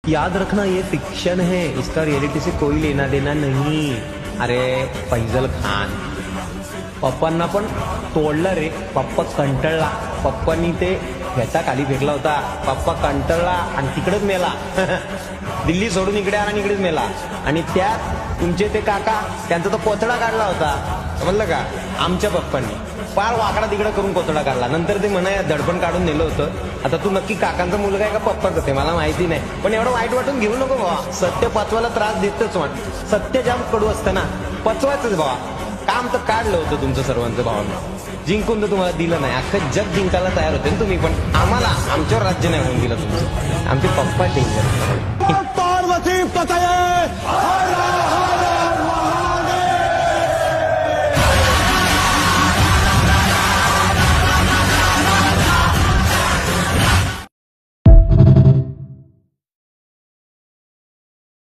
याद रखना ये फिक्शन है, इसका रियलिटी से कोई लेना देना नहीं। अरे फैजल खान पप्पांना पण तोडलं रे, पप्पा कंटाळला, पप्पांनी ते ह्याचा खाली फेकला होता, पप्पा कंटाळला आणि तिकडेच मेला दिल्ली सोडून इकडे आला आणि इकडेच मेला। आणि त्यात तुमचे ते काका त्यांचा तो कोथळा काढला होता, समजलं का? आमच्या पप्पांनी फार वाकडा तिकडे करून कोथळा काढला, नंतर ते म्हणा दडपण काढून नेलं होतं। आता तू नक्की काकांचा मुलगा आहे का पप्पाच ते मला माहिती नाही, पण एवढं वाईट वाटून घेऊ नको बाबा, सत्य पचवायला त्रास देतच वाट, सत्य जाम कडू असतं ना, पचवायचंच बाबा। काम तर काढलं होतं तुमचं सर्वांचं भावांना, जिंकून तर तुम्हाला दिलं नाही, अख्खं जग जिंकायला तयार होते ना तुम्ही, पण आम्हाला आमच्यावर राज्य नाही होऊन दिलं तुमचं, आमचे पप्पा डेंजर। पार्वती पतये